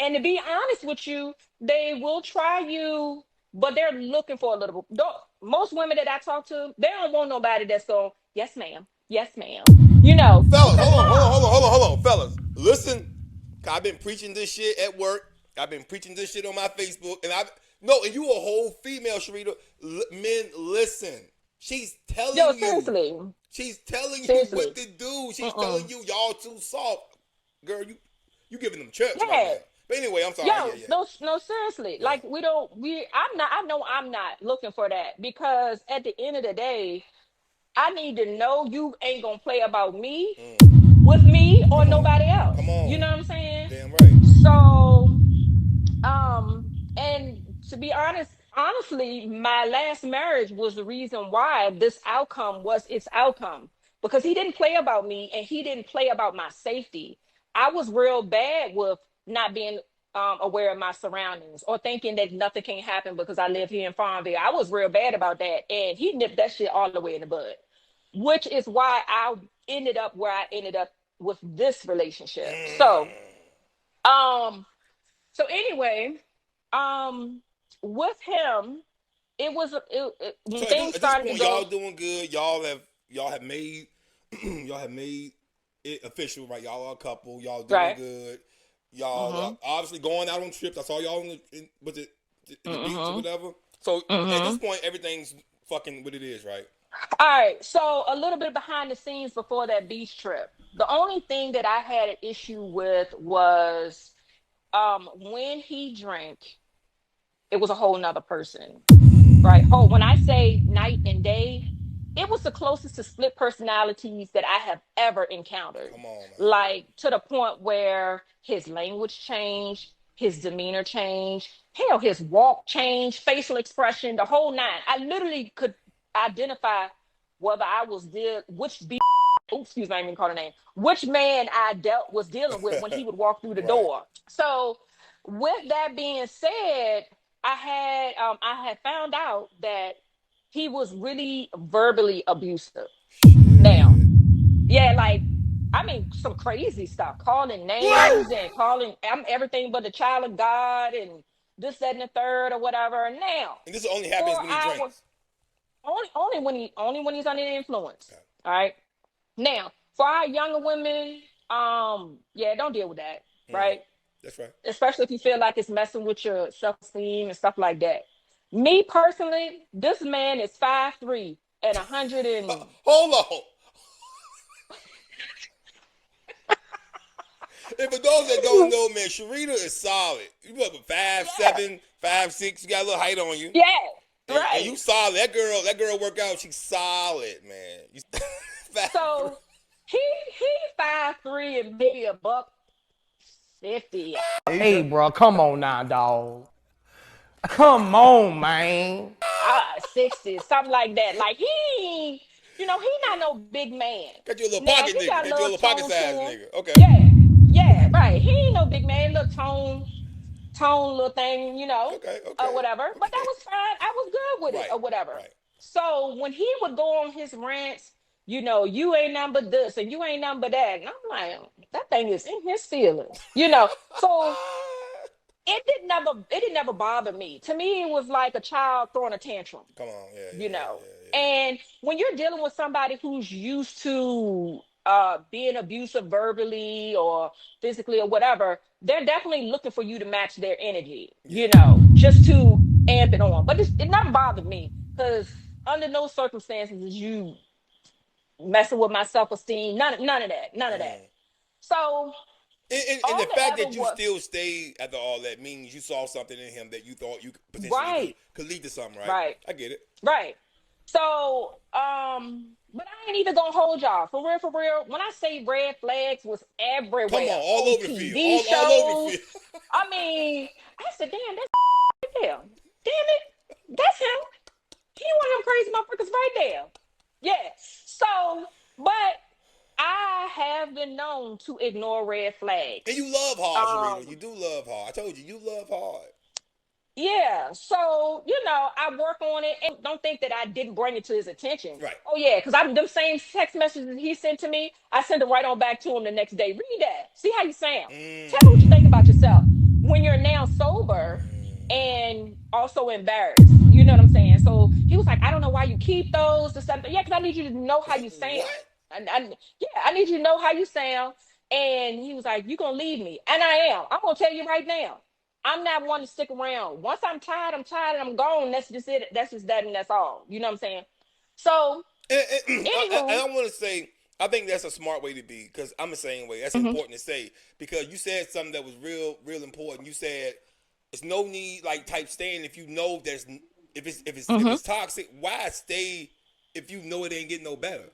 And to be honest with you, they will try you, but they're looking for a little. Most women that I talk to, they don't want nobody that's going, yes, ma'am, yes, ma'am. Fellas, Because hold on, fellas. Listen, I've been preaching this shit at work. I've been preaching this shit on my Facebook, and and you a whole female, Sharita. Men, listen. She's yo, telling you. seriously, She's telling you what seriously, to do. She's telling mm-mm. you y'all too soft, girl. You giving them chips right Yeah, now. But anyway, I'm sorry. yo, Yeah, no, no, seriously. yeah, Like we don't, we. I'm not. I know I'm not looking for that because at the end of the day, I need to know you ain't gonna play about me yeah. with me or Come on, nobody come else. You on. know what I'm saying? Damn right. So, and to be honest, honestly, my last marriage was the reason why this outcome was its outcome because he didn't play about me and he didn't play about my safety. I was real bad with not being aware of my surroundings or thinking that nothing can happen because I live here in Farmville. I was real bad about that, and he nipped that shit all the way in the bud, which is why I ended up where I ended up with this relationship. Um, so anyway, um, with him, it was So when at this, things at this started to point, y'all go doing good. Y'all have made y'all have made it official, right? Y'all are a couple. Y'all doing right. good. Y'all Mm-hmm. obviously going out on trips. I saw y'all was it in the beach or Mm-hmm. whatever. So at this Mm-hmm. point, everything's fucking what it is, right? All right. So a little bit behind the scenes before that beach trip. The only thing that I had an issue with was when he drank, it was a whole nother person. Right. Oh, when I say night and day, it was the closest to split personalities that I have ever encountered. Come on, man. Like to the point where his language changed, his demeanor changed, hell, his walk changed, facial expression, the whole nine. I literally could identify whether I was which excuse me, I didn't even call the name, which man I was dealing with when he would walk through the Right. door. So, with that being said, I had found out that he was really verbally abusive. Now, Shit. yeah, like I mean some crazy stuff, calling names and calling I'm everything but a child of God and this, that, and the third or whatever. Now, And this only for happens when he our drinks. only when he's under the influence. Okay. All right. Now, for our younger women, yeah, don't deal with that, Mm, right? that's right. Especially if you feel like it's messing with your self-esteem and stuff like that. Me personally, this man is 5'3" and 100 and Hold on. And for those that don't know, man, Sharita is solid. You up at five yeah, seven, 5'6". You got a little height on you, yeah, and right. you solid. That girl work out. She's solid, man. You five three. So he 5'3" and maybe a buck 50. Hey, bro, come on now, dog. Come on, man. 60, something like that. Like he not no big man. Got you a little Now pocket he nigga. got a Got you a little little pocket tone to size him. nigga. Okay. Yeah, yeah, right. He ain't no big man, little tone little thing, Okay. or Okay. whatever. But that Okay. was fine. I was good with it, Right. or whatever. Right. So when he would go on his rants, you ain't nothing but this and you ain't nothing but that. And I'm like, that thing is in his feelings. So it didn't never bother me. To me, it was like a child throwing a tantrum, Come on. Yeah. you Yeah. know. Yeah. Yeah. And when you're dealing with somebody who's used to being abusive verbally or physically or whatever, they're definitely looking for you to match their energy, Yeah. just to amp it on. But it never bothered me because under no circumstances is you messing with my self-esteem. None of that. None of that. Mm. So And all the it fact ever that you was still stayed after all that means you saw something in him that you thought you could potentially right, could lead to something, right? right, I get it. right. So, but I ain't even gonna hold y'all for real, for real. When I say red flags was Come on, everywhere all on over the field, TV all over the shows. field. I mean, I said, damn, that's right there. Damn it, that's him. He one of them crazy motherfuckers right there. Yeah. So, but I have been known to ignore red And you flags. love hard, Sharita. You Um, do love hard. I told you, you love hard. Yeah, so I work on it, and don't think that I didn't bring it to his attention. Right. Oh yeah, because I'm them same text messages he sent to me. I sent it right on back to him the next day. Read that. See how you sound. Tell me what you think Mm. about yourself. when you're now sober and also embarrassed. You know what I'm saying? So he was like, I don't know why you keep those or something. Yeah, because I need you to know how you sound. What? Yeah, I need you to know how you sound. And he was like, you gonna leave me. And I am. I'm gonna tell you right now. I'm not one to stick around. Once I'm tired and I'm gone. That's just it. That's just that and that's all. You know what I'm saying? So, And anywho, I want to say, I think that's a smart way to be because I'm the same way. That's mhm, important to say because you said something that was real important. You said it's no need like type staying if you know there's if mhm, it's toxic. Why stay if you know it ain't getting no better?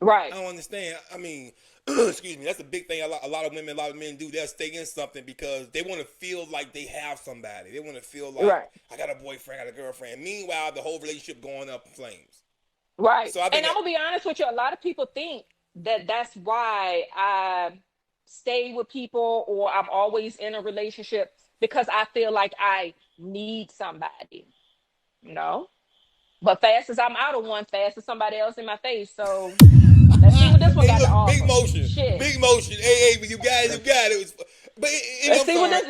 I right, don't understand. I mean, excuse me. That's a big thing. A lot of women, a lot of men do. They'll stay in something because they want to feel like they have somebody. They want to feel like right. I got a boyfriend, I got a girlfriend. Meanwhile, the whole relationship going up in flames. Right. So I think And I'm that gonna be honest with you, a lot of people think that that's why I stay with people or I'm always in a relationship because I feel like I need somebody. No. But fast as I'm out of one, fast as somebody else in my face. So let's see what this one hey, got to look, offer. Shit. big motion. Hey, you got it, you Let's, got it. But let's I'm see what sorry.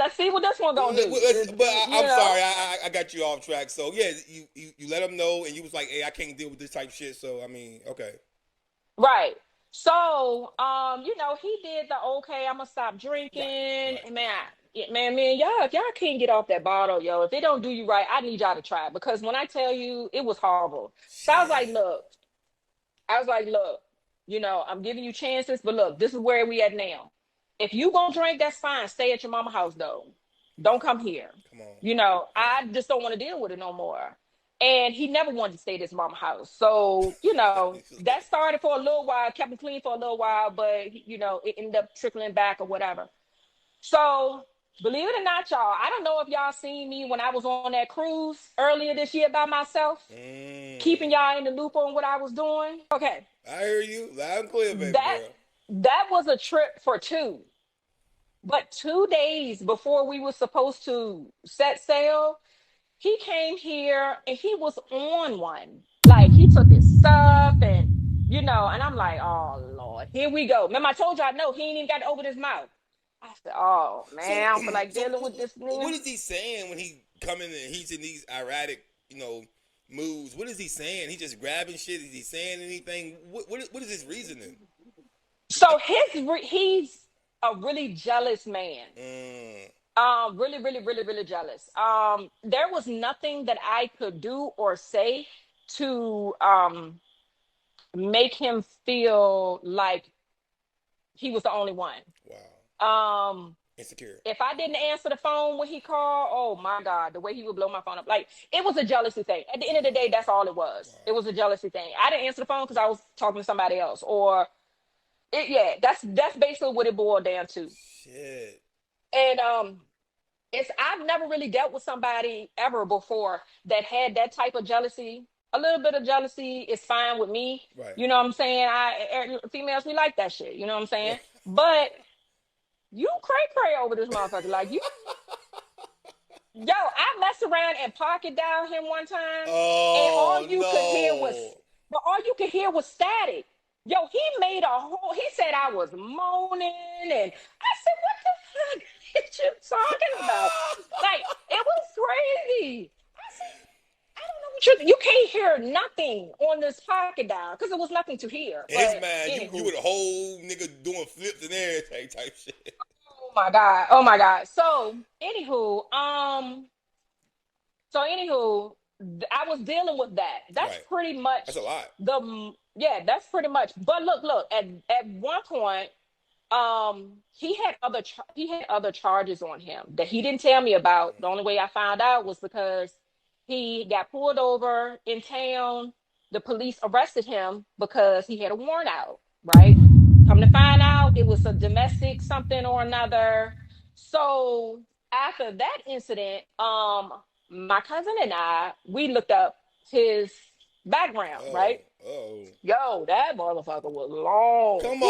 this one gonna do. But You I'm know? sorry, I got you off track. So yeah, you let them know, and you was like, hey, I can't deal with this type of shit. So I mean, okay, Right. So, he did the okay, I'm gonna stop drinking. right, right. And man, man, y'all, if y'all can't get off that bottle, yo, if it don't do you right, I need y'all to try it because when I tell you it was horrible. So Shit. I was like, look, I'm giving you chances, but look, this is where we at now. If you gonna drink, that's fine. Stay at your mama house though. Don't come here. Come on, come I just don't want to deal with it no more. And he never wanted to stay at his mama house. So, that started for a little while, kept him clean for a little while, but it ended up trickling back or whatever. So believe it or not, y'all, I don't know if y'all seen me when I was on that cruise earlier this year by myself, on. Mm. keeping y'all in the loop on what I was doing. Okay. I hear you loud and clear, baby That girl. that was a trip for two. But 2 days before we were supposed to set sail, he came here and he was on one. Like he took his stuff and I'm like, oh Lord, here we go. Remember, I told you I know he ain't even got to open his mouth. I said, oh So, man, I don't feel like so dealing with this nigga. what is he saying when he coming and he's in these erratic, moods? What is he saying? He just grabbing shit? Is he saying anything? What is his reasoning? So he's a really jealous man. Mm, Really, really, really, really jealous. There was nothing that I could do or say to make him feel like he was the only one. wow, Um, insecure. if I didn't answer the phone when he called, oh my God, the way he would blow my phone up. Like it was a jealousy thing. At the end of the day, that's all it was. It Wow, was a jealousy thing. I didn't answer the phone because I was talking to somebody else. Or yeah, that's basically what it boiled down to. shit. And it's I've never really dealt with somebody ever before that had that type of jealousy. A little bit of jealousy is fine with me. Right. You know what I'm saying? Females, we like that shit. You know what I'm saying? But you cray over this motherfucker. Like yo, I messed around and pocket dialed him one time, and Oh no. all you could hear was static. Yo, he made a whole. He said I was moaning, and I said, "What the fuck is you talking about?" Like it was crazy. I said, "I don't know what you can't hear nothing on this pocket dial because there was nothing to hear." In his But mind, you anywho, were the whole nigga doing flips and everything type shit. oh my god. So anywho, I was dealing with that. That's Right. pretty That's a much lot. yeah, that's pretty much. But look, at one point, he had other charges on him that he didn't tell me about. The only way I found out was because he got pulled over in town. The police arrested him because he had a warrant out, right? Come to find out, it was a domestic something or another. So after that incident, my cousin and we looked up his background, Oh, right? oh. Yo, that motherfucker was long. Come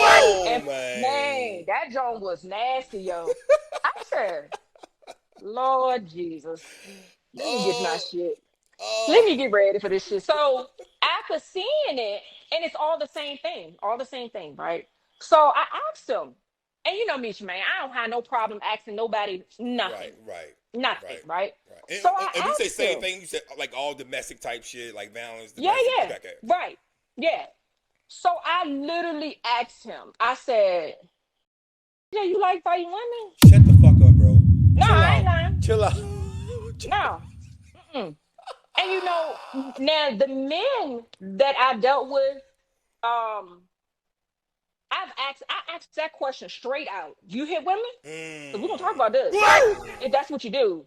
And on, man, man. that joint was nasty, yo. I said, Lord Jesus, let me get my Oh, shit. Let oh. me get ready for this shit. So after seeing it, and it's all the same thing, right? So I asked him, And you know me, man, I don't have no problem asking nobody Right, nothing. right, Nothing, right, right? right. So And we I say asked same him, thing. You said like all domestic type shit, like balance, yeah, domestic. yeah, Okay, okay, okay. right. Yeah. So I literally asked him, I said, yeah, you like fighting women? Shut the fuck up, bro. No, Chill I ain't out. lying. Chill out. No. Mm-mm. And you know, now the men that I dealt with, um, I asked that question straight out. You hit women? Because we're gonna talk Mm. about this. If Mm. that's what you do.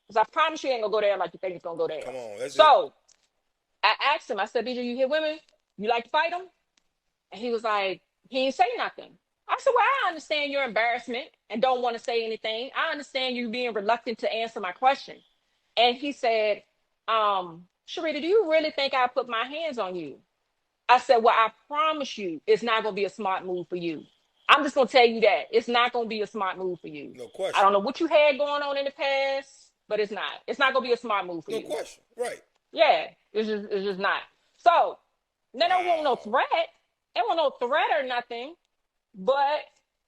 Because I promise you ain't gonna go there like you think it's gonna go there. Come on, that's it. So I asked him, I said, BJ, you hit women? You like to fight them? And he was like, he didn't say nothing. I said, well, I understand your embarrassment and don't want to say anything. I understand you being reluctant to answer my question. And he said, Sharita, do you really think I put my hands on you? I said, well, I promise you it's not going to be a smart move for you. I'm just going to tell you that. It's not going to be a smart move for you. No I question. don't know what you had going on in the past, but it's not. It's not going to be a smart move for No you. question. Right. Yeah, it's just not. So, then there won't no Wow. threat. There won't no threat or nothing. But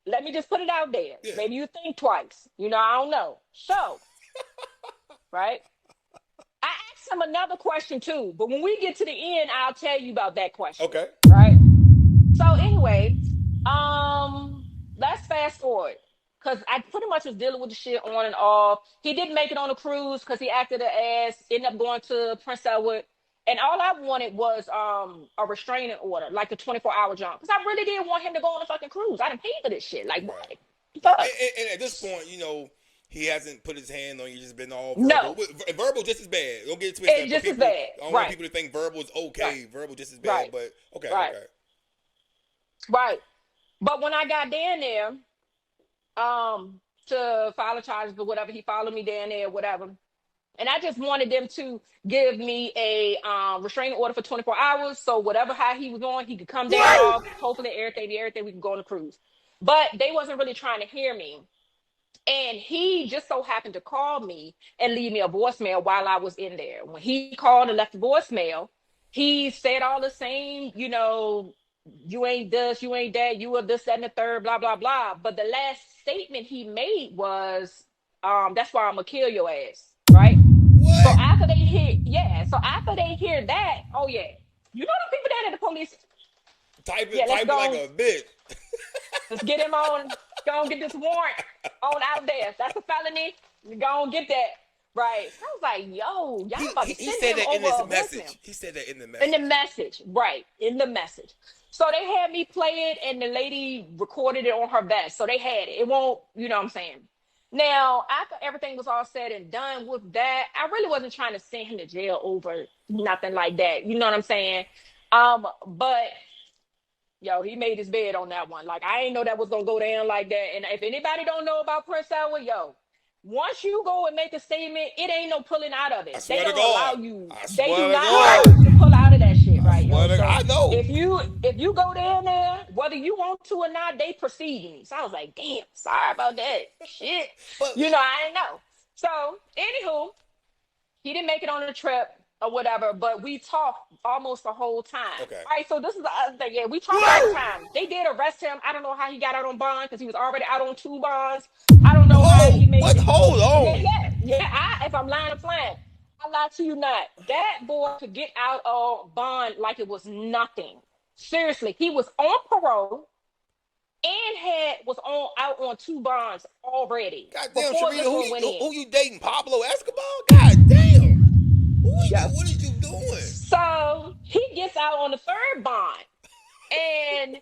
let me just put it out there. Yeah. Maybe you think twice. You know, I don't know. So, right? I asked him another question too, but when we get to the end, I'll tell you about that question. Okay. Right? So anyway, let's fast forward. Cause I pretty much was dealing with the shit on and off. He didn't make it on the cruise because he acted an ass, ended up going to Prince Edward. And all I wanted was a restraining order, like a 24-hour jump. Because I really didn't want him to go on a fucking cruise. I didn't pay for this shit. Like Right. what? Right. Fuck. And at this point, he hasn't put his hand on you. Just been all verbal. No. Verbal just as bad. Don't get it twisted. It's For just as people, bad. I don't want Right. people to think verbal is Right. okay. Verbal just as bad. Right. But okay, Right. okay. Right. But when I got down there, um, to file a charges or whatever, he followed me down there, whatever. And I just wanted them to give me a restraining order for 24 hours. So whatever how he was on, he could come down off. Hopefully everything, we could go on the cruise. But they wasn't really trying to hear me. And he just so happened to call me and leave me a voicemail while I was in there. When he called and left a voicemail, he said all the same, you ain't this, you ain't that, you are this, that, and the third, blah, blah, blah. But the last statement he made was, that's why I'm gonna kill your ass. Right? So What? after they hear, yeah, so after they hear that, oh yeah. You know the people down at the police, Typing, yeah, let's typing like go. a bitch. Let's get him on. Go and get this warrant on out there. If that's a felony. Go and get that. Right. I was like, yo, y'all about to He send said him that in over his a voicemail. message. He said that in the In the message. message. Right. In the message. So they had me play it and the lady recorded it on her vest. So they had it. It won't, you know what I'm saying? Now, after everything was all said and done with that, I really wasn't trying to send him to jail over nothing like that. You know what I'm saying? But yo, he made his bed on that one. Like I ain't know that was gonna go down like that. And if anybody don't know about Prince Edward, yo, once you go and make a statement, it ain't no pulling out of I it. They swear to don't allow God. you. I They do swear to not allow you God. to pull out of that shit, I right, swear yo. to God. So I know. if you go down there, whether you want to or not, they proceeding. So I was like, damn, sorry about that. Shit, But I didn't know. So anywho, he didn't make it on the trip or whatever, but we talked almost the whole time. okay. All right, so this is the other thing. Yeah, we talked the whole time. They did arrest him. I don't know how he got out on bond because he was already out on two bonds. I don't know how he Whoa! made What? it. Hold Yeah, on. yeah, yeah. If I'm lying, I'm playing. I lie to you not. That boy could get out on bond like it was nothing. Seriously, he was on parole and was on out on two bonds already Goddamn, before Sharita, this one went in. who you dating? Pablo Escobar? Goddamn. Yeah. What is you doing? So he gets out on the third bond, and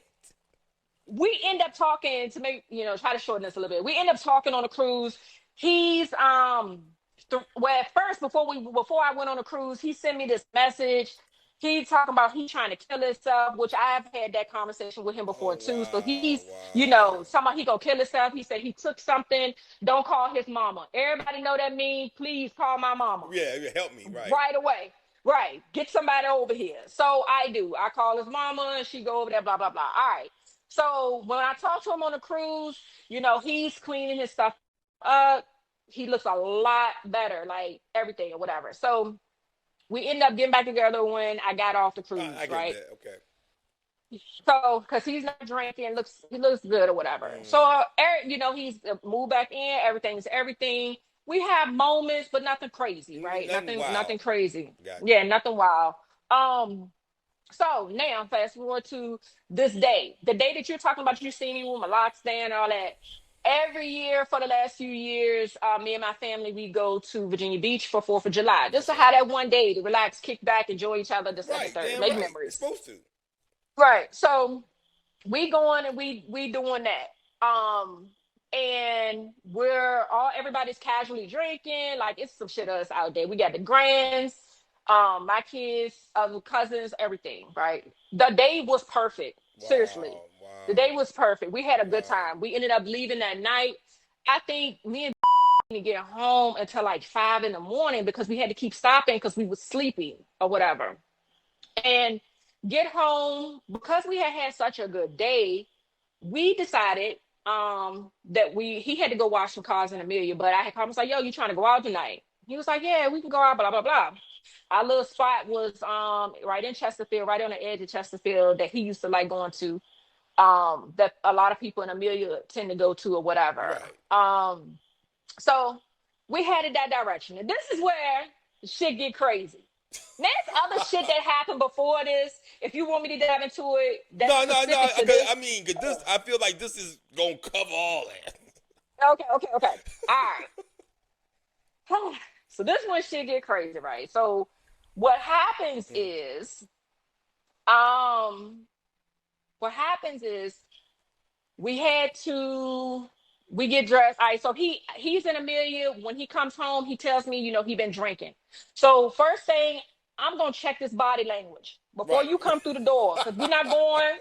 we end up talking to make try to shorten this a little bit. We end up talking on a cruise. He's well, at first before I went on a cruise, he sent me this message. He talking about he trying to kill himself, which I've had that conversation with him before Oh too. So wow, he's wow. talking about he gonna kill himself. He said he took something. Don't call his mama. Everybody know that mean please call my mama Yeah, help me, right? right away. Right. Get somebody over here. So I do. I call his mama and she go over there, blah, blah, blah. All right. So when I talk to him on the cruise, he's cleaning his stuff up. He looks a lot better, like everything or whatever. So we end up getting back together when I got off the I cruise, get right? that. Okay. So, because he's not drinking, he looks good or whatever. So, Mm, Eric, he's moved back in. Everything's everything. We have moments, but nothing crazy, right? nothing Nothing wild. crazy. Gotcha. Yeah, nothing wild. Um, so now fast forward to this day, the day that you're talking about. You see me with my locks down, all that. Every year for the last few years, me and my family we go to Virginia Beach for Fourth of July, just That's to right. have that one day to relax, kick back, enjoy each other, this, that, and the Right. third, Damn make right. It's memories. supposed to. Right. So we going and we doing that. And we're all everybody's casually drinking. Like it's some shit us out there. We got the grands, my kids, cousins, everything. Right. The day was perfect. Seriously, Wow. the Wow. day was perfect. We had a good Wow. time. We ended up leaving that night. I think me and didn't get home until like 5 in the morning because we had to keep stopping because we was sleepy or whatever. And get home because we had had such a good day. We decided that we he had to go wash some cars in Amelia, but I had called him, was like, yo, you trying to go out tonight? He was like, yeah, we can go out, blah blah blah. Our little spot was right in Chesterfield, right on the edge of Chesterfield that he used to like going to, that a lot of people in Amelia tend to go to or whatever. Right. So we headed that direction, and this is where shit get crazy. There's other shit that happened before this. If you want me to dive into it, that's No, no, no. specific to Cause this. I mean, 'cause this, I feel like this is gonna cover all that. Okay, okay, okay. All right. So this one shit get crazy, right? So what happens Mm. is, um, what happens is we had to we get dressed. All right, so he's in Amelia. When he comes home, he tells me, he been drinking. So first thing, I'm gonna check this body language before Right. you come through the door, because we're not going.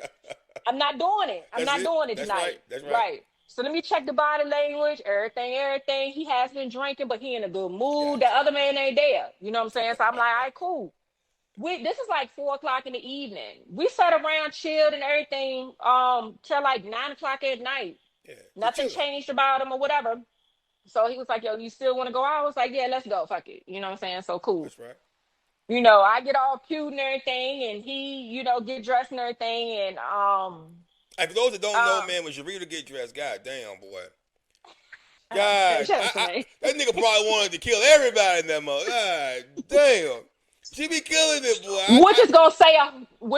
I'm not doing it. I'm That's not it. doing it That's right. tonight. That's right. Right. So let me check the body language, everything. He has been drinking, but he in a good mood. The Gotcha. other man ain't there. You know what I'm saying? So I'm like, all right, cool. This is like 4 o'clock in the evening. We sat around, chilled and everything, till like 9 o'clock at night. Yeah. Just Nothing chilling. changed about him or whatever. So he was like, yo, you still want to go out? I was like, yeah, let's go. Fuck it. You know what I'm saying? So cool. That's right. I get all cute and everything, and he, get dressed and everything, and And for those that don't know, um, man, when Sharita get dressed, god damn, boy. God, shut up, Shanae. that nigga probably wanted to kill everybody in that mother. God damn. She be killing it, boy. Which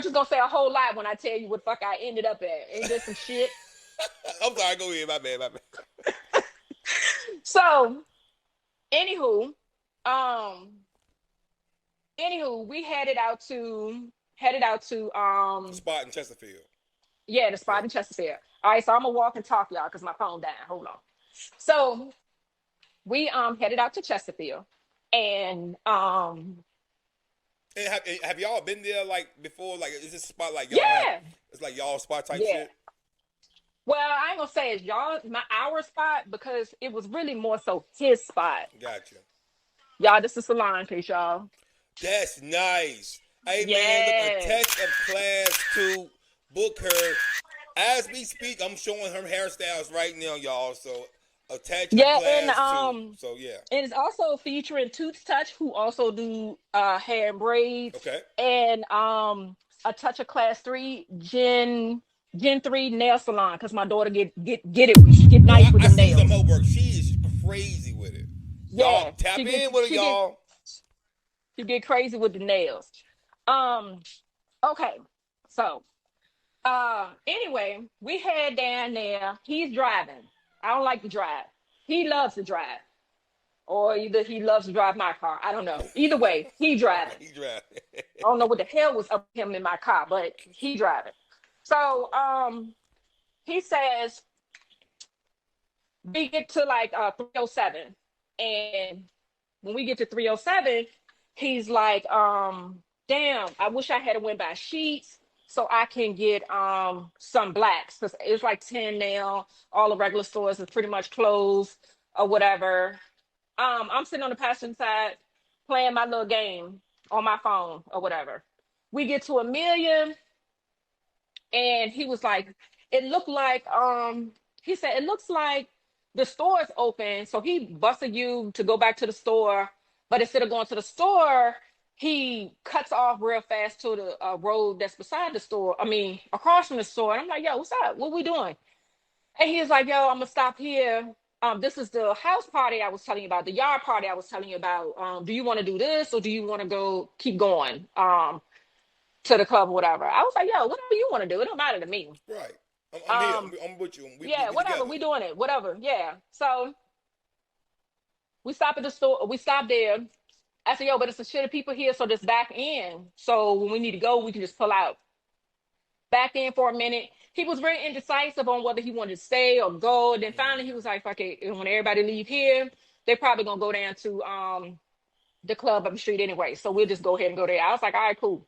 is gonna say a whole lot when I tell you what the fuck I ended up at. Ain't this some shit? I'm sorry, go ahead. My bad, my bad. So, anywho, um, we headed out to The spot in Chesterfield. yeah, the Yeah. spot in Chesterfield. All right, so I'm gonna walk and talk y'all because my phone died. Hold on. So we headed out to Chesterfield, and And have y'all been there like before? Like, is this spot like y'all have? yeah, It's like y'all spot type yeah. shit. Well, I ain't gonna say it's y'all our spot because it was really more so his spot. Gotcha. Y'all, this is salon case, y'all. That's nice. Hey man, look, Yeah. attach a class to book her. As we speak, I'm showing her hairstyles right now, y'all. So attach a Yeah, class to. So yeah. and it's also featuring Toots Touch, who also do hair and braids, Okay. and a touch of class 3 Gen 3 nail salon because my daughter get it. She get No, nice with I them seen some nails. of her work. She is crazy with it. Y'all Yeah, tap in with it, y'all. she get crazy with the nails. Um, okay, so anyway, we head down there. He's driving. I don't like to drive. He loves to drive. Or either he loves to drive my car. I don't know. Either way, he driving. He drive. I don't know what the hell was up with him in my car, but he driving. So he says we get to like 307. And when we get to 307, he's like, damn, I wish I had went by Sheets so I can get some blacks. Because it's like 10 now. All the regular stores are pretty much closed or whatever. I'm sitting on the passenger side playing my little game on my phone or whatever. We get to Amelia, and he was like, it looked like he said it looks like the store is open. So he busted you to go back to the store, but instead of going to the store, he cuts off real fast to the road that's beside the store. I mean, across from the store. And I'm like, yo, what's up? What we doing? And he was like, yo, I'm gonna stop here. This is the house party I was telling you about, the yard party I was telling you about. Do you want to do this or do you want to go keep going to the club or whatever? I was like, yo, whatever you want to do, it don't matter to me. Right. I'm here. Um, I'm with you. yeah, We whatever, together. we doing it, whatever. Yeah. So we stop at the store, we stop there. I said, yo, but it's a shit of people here, so just back in. So when we need to go, we can just pull out. Back in for a minute. He was very indecisive on whether he wanted to stay or go. And then finally he was like, fuck it. And when everybody leave here, they're probably gonna go down to the club up the street anyway. So we'll just go ahead and go there. I was like, all right, cool.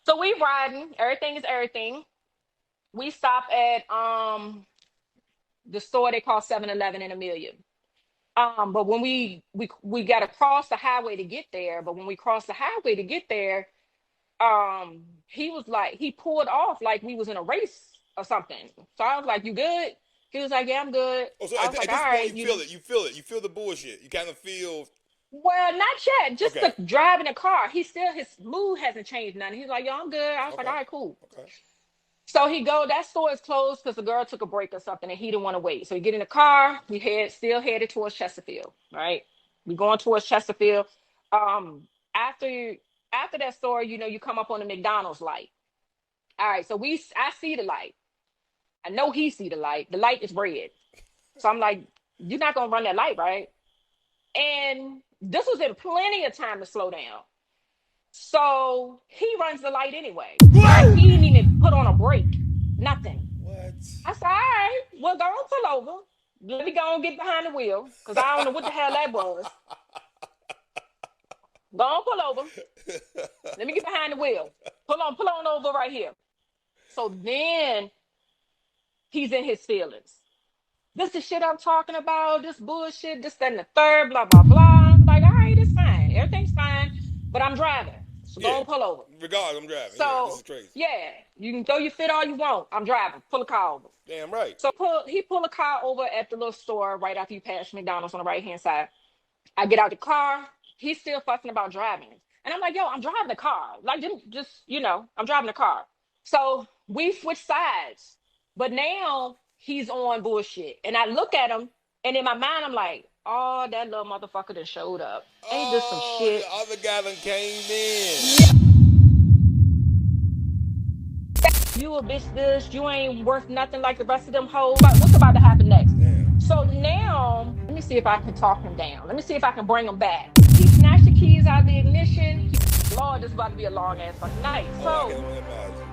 So we riding, everything is everything. We stop at the store they call 7-Eleven in Amelia. But when we got to cross the highway to get there. But when we crossed the highway to get there, he was like, he pulled off like we was in a race or something. So I was like, you good? He was like, yeah, I'm good. Oh, so I was at like, all this point, right, you feel it. You feel it. You feel the bullshit. You kind of feel. well, not yet. Just Okay. the driving the car. He still, his mood hasn't changed nothing. He's like, yo, I'm good. I was like, Okay. all right, cool. Okay. So he go, that store is closed because the girl took a break or something and he didn't want to wait. So he get in the car, still headed towards Chesterfield, right? We going towards Chesterfield. Um, after after that store, you come up on the McDonald's light. All right, so I see the light. I know he see the light. The light is red. So I'm like, you're not gonna run that light, right? And this was in plenty of time to slow down. So he runs the light anyway, right? He didn't even put on a brake, nothing. What? I said, all right, well, go on, pull over. Let me go and get behind the wheel, because I don't know what the hell that was. Go on, pull over. Let me get behind the wheel. Pull on over right here. So then he's in his feelings. This is shit I'm talking about, this bullshit, this, that, and the third, blah, blah, blah. I'm like, all right, it's fine. Everything's fine, but I'm driving. So go Yeah. and pull over. Regardless, I'm driving. Yeah, this is So, crazy. yeah, you can throw your fit all you want. I'm driving. Pull a car over. Damn right. So he pull a car over at the little store right after you pass McDonald's on the right hand side. I get out the car. He's still fussing about driving. And I'm like, yo, I'm driving the car. Like, just, I'm driving the car. So we switch sides. But now he's on bullshit. And I look at him, and in my mind, I'm like, oh, that little motherfucker that showed up. Ain't this some Oh, shit? the other guy done came in. Yeah, you a bitch this. You ain't worth nothing like the rest of them hoes. But what's about to happen next? Damn. So now, let me see if I can talk him down. Let me see if I can bring him back. He snatched the keys out of the ignition. Lord, this is about to be a long ass fucking night. Oh, I can So only imagine.